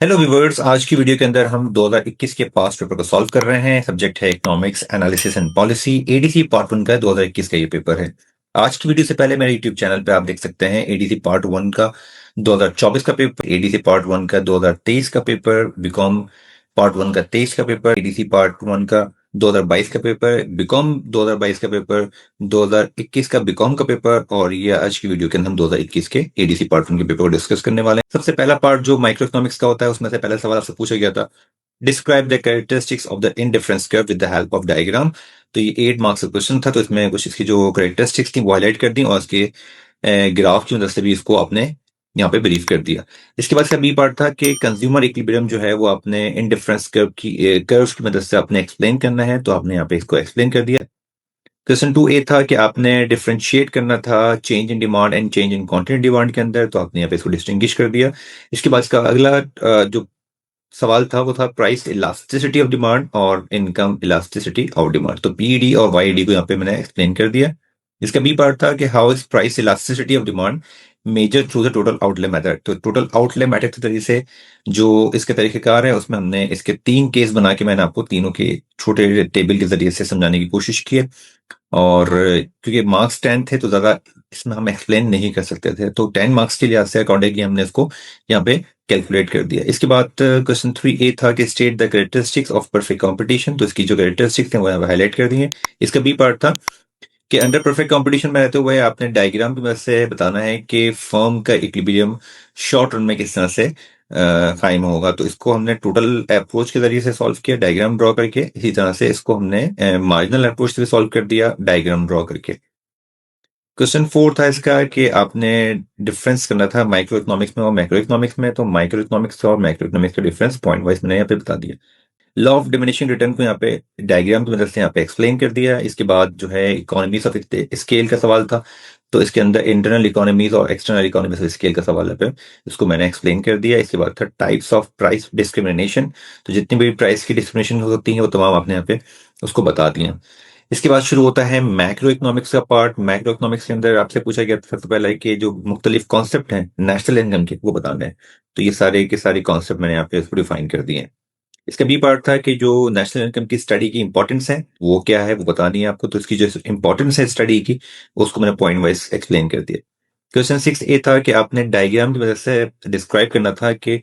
Hello viewers, आज की video के अंदर हम 2021 के पास्ट पेपर को सॉल्व कर रहे हैं। सब्जेक्ट है economics analysis and policy. ADC part 1 का 2021 का ये पेपर है। आज की वीडियो से पहले मेरे यूट्यूब चैनल पे आप देख सकते हैं एडीसी पार्ट 1 का 2024 का पेपर, एडीसी पार्ट 1 का 2023 का पेपर, बीकॉम पार्ट 1 का 23 का पेपर, एडीसी पार्ट 1 का 2022 का पेपर, बीकॉम 2022 का पेपर, 2021 का बीकॉम का पेपर। और ये आज की वीडियो के अंदर हम 2021 के एडीसी पार्ट 1 के पेपर को डिस्कस करने वाले हैं। सबसे पहला पार्ट जो माइक्रो इकोनॉमिक्स का होता है, उसमें से पहला सवाल आपसे पूछा गया था, describe the characteristics of the indifference curve with the help of diagram. तो ये 8 मार्क्स का क्वेश्चन था, तो इसमें कुछ इसकी जो कैरेक्टरिस्टिक्स थी वो हाईलाइट कर दी और इसके ग्राफ की मदद से भी इसको आपने यहाँ पे ब्रीफ कर दिया। इसके बाद इसका बी पार्ट था कि कंज्यूमर इक्विलिब्रियम जो है वो आपने इंडिफरेंस कर्व्स की मदद से आपने एक्सप्लेन करना है, तो आपने यहाँ पे इसको एक्सप्लेन कर दिया। क्वेश्चन 2A था कि आपने डिफरेंशिएट करना था change in demand and change in quantity demand के अंदर, तो आपने यहाँ पे इसको डिस्टिंग्विश कर दिया। इसके बाद इसका अगला जो सवाल था वो था प्राइस इलास्टिसिटी ऑफ डिमांड और इनकम इलास्टिसिटी ऑफ डिमांड। तो पीईडी और वाईडी को यहाँ पे मैंने एक्सप्लेन कर दिया। इसका बी पार्ट था कि how is price elasticity of demand measure through the total outlay method. तो टोटल आउटले मेथड के तरीके से जो इसके तरीकेकार है उसमें हमने इसके 3 केस बना के मैंने आपको तीनों के छोटे टेबल के जरिए से समझाने की कोशिश की है। और क्योंकि मार्क्स 10 थे तो ज्यादा इसमें हम एक्सप्लेन नहीं कर सकते थे, तो 10 मार्क्स के लिए से अकॉर्डिंगली हमने इसको यहाँ पे कैलकुलेट कर दिया। इसके बाद क्वेश्चन 3A था कि state the characteristics of perfect competition. तो इसकी जो कैरेक्टरिस्टिक्स थे वो यहाँ हाईलाइट कर दी है। इसका बी पार्ट था कि अंडर परफेक्ट कंपटीशन में रहते हुए आपने डायग्राम की मदद से बताना है कि फर्म का इक्विलिब्रियम शॉर्ट रन में किस तरह से कायम होगा। तो इसको हमने टोटल अप्रोच के जरिए से सॉल्व किया डायग्राम ड्रॉ करके। इसी तरह से इसको हमने मार्जिनल अप्रोच से सॉल्व कर दिया डायग्राम ड्रॉ करके। क्वेश्चन 4 था इसका कि आपने डिफरेंस करना था माइक्रो इकोनॉमिक्स में और मैक्रो इकोनॉमिक्स में। तो माइक्रो इकोनॉमिक्स और मैक्रो इकोनॉमिक्स का डिफरेंस पॉइंट वाइज मैंने यहाँ पे बता दिया। लॉ ऑफ डिमिनिशिंग रिटर्न को यहाँ पे डायग्राम की मदद से यहाँ पे एक्सप्लेन कर दिया। इसके बाद जो है इकोनॉमीज ऑफ स्केल का सवाल था, तो इसके अंदर इंटरनल इकोनॉमीज और एक्सटर्नल इकोनॉमीज ऑफ स्केल का सवाल है पे इसको मैंने एक्सप्लेन कर दिया। इसके बाद था टाइप्स ऑफ प्राइस डिस्क्रिमिनेशन। तो जितनी भी प्राइस की डिस्क्रिमिनेशन हो सकती है वो तमाम आपने यहाँ पे उसको बता दिया। इसके बाद शुरू होता है मैक्रो इकोनॉमिक्स का पार्ट। मैक्रो इकोनॉमिक्स के अंदर आपसे पूछा गया था सबसे पहले कि जो मुख्तलिफ कॉन्सेप्ट हैं नेशनल इनकम के वो बताने हैं। तो ये सारे के सारे कॉन्सेप्ट मैंने यहाँ पे इसको डिफाइन कर दिए हैं। इसका बी पार्ट था कि जो नेशनल इनकम की स्टडी की इंपॉर्टेंस है वो क्या है वो बतानी है आपको। तो इसकी जो इंपॉर्टेंस है स्टडी की उसको मैंने पॉइंट वाइज एक्सप्लेन कर दिया। क्वेश्चन 6A था कि आपने डायग्राम की मदद से डिस्क्राइब करना था कि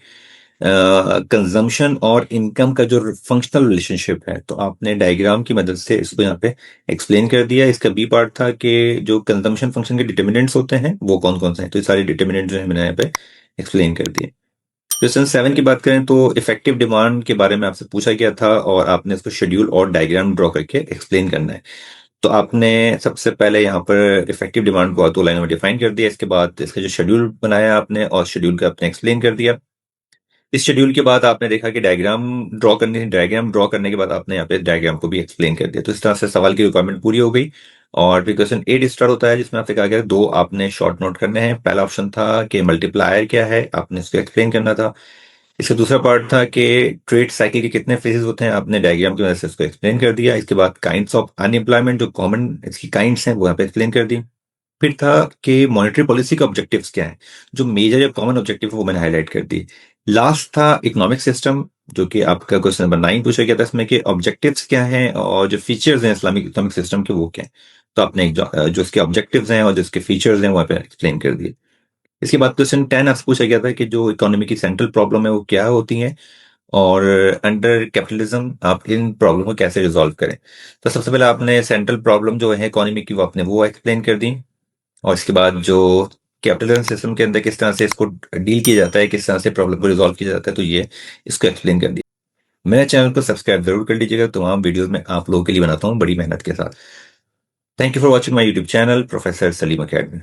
कंजम्पशन और इनकम का जो फंक्शनल रिलेशनशिप है, तो आपने डायग्राम की मदद से इसको यहाँ पे एक्सप्लेन कर दिया। इसका बी पार्ट था कि जो कंजम्पशन फंक्शन के डिटर्मिनेंट्स होते हैं वो कौन कौन से हैं, तो ये सारे डिटर्मिनेंट जो है मैंने यहाँ पे एक्सप्लेन कर दिए। क्वेश्चन 7 की बात करें तो इफेक्टिव डिमांड के बारे में आपसे पूछा गया था और आपने इसको शेड्यूल और डायग्राम ड्रॉ करके एक्सप्लेन करना है। तो आपने सबसे पहले यहाँ पर इफेक्टिव डिमांड को 2 लाइनों में डिफाइन कर दिया। इसके बाद इसका जो शेड्यूल बनाया आपने और शेड्यूल का आपने एक्सप्लेन कर दिया। इस शेड्यूल के बाद आपने देखा कि डायग्राम ड्रॉ करनी है। डायग्राम ड्रॉ करने के बाद आपने यहाँ पे डायग्राम को भी एक्सप्लेन कर दिया। तो इस तरह से सवाल की रिक्वायरमेंट पूरी हो गई। और फिर क्वेश्चन 8 स्टार्ट होता है जिसमें आपसे कहा गया 2 आपने शॉर्ट नोट करने हैं। पहला ऑप्शन था कि मल्टीप्लायर क्या है, आपने इसको एक्सप्लेन करना था। इसका दूसरा पार्ट था कि ट्रेड साइकिल के कितने फेजेस होते हैं, आपने डायग्राम की मदद से इसको एक्सप्लेन कर दिया। इसके बाद काइंड्स ऑफ अनएम्प्लॉयमेंट जो कॉमन इसकी काइंड्स हैं वो यहाँ पे एक्सप्लेन कर दी। फिर था कि मॉनेटरी पॉलिसी के ऑब्जेक्टिव्स क्या हैं, जो मेजर या कॉमन ऑब्जेक्टिव वो मैंने हाईलाइट कर दी। लास्ट था इकोनॉमिक सिस्टम, जो कि आपका क्वेश्चन नंबर 9 पूछा गया था इसमें कि ऑब्जेक्टिव्स क्या हैं और जो फीचर्स हैं इस्लामिक इकोनॉमिक सिस्टम के वो क्या हैं। तो आपने जो इसके ऑब्जेक्टिव्स हैं और जो इसके फीचर्स हैं वहाँ पे एक्सप्लेन कर दिए। इसके बाद क्वेश्चन 10 आपसे पूछा गया था कि जो इकोनॉमी की सेंट्रल प्रॉब्लम है वो क्या होती है और अंडर कैपिटलिज्म आप इन प्रॉब्लम को कैसे रिजॉल्व करें। तो सबसे पहले आपने सेंट्रल प्रॉब्लम जो है इकोनॉमी की वो आपने वो एक्सप्लेन कर दी। और इसके बाद जो कैपिटलिज्म सिस्टम के अंदर किस तरह से इसको डील किया जाता है, किस तरह से प्रॉब्लम को रिजॉल्व किया जाता है, तो ये इसको एक्सप्लेन कर दिया। मेरे चैनल को सब्सक्राइब जरूर कर लीजिएगा, तमाम वीडियोस में आप लोगों के लिए बनाता हूँ बड़ी मेहनत के साथ। Thank you for watching my YouTube channel professor Salim academy.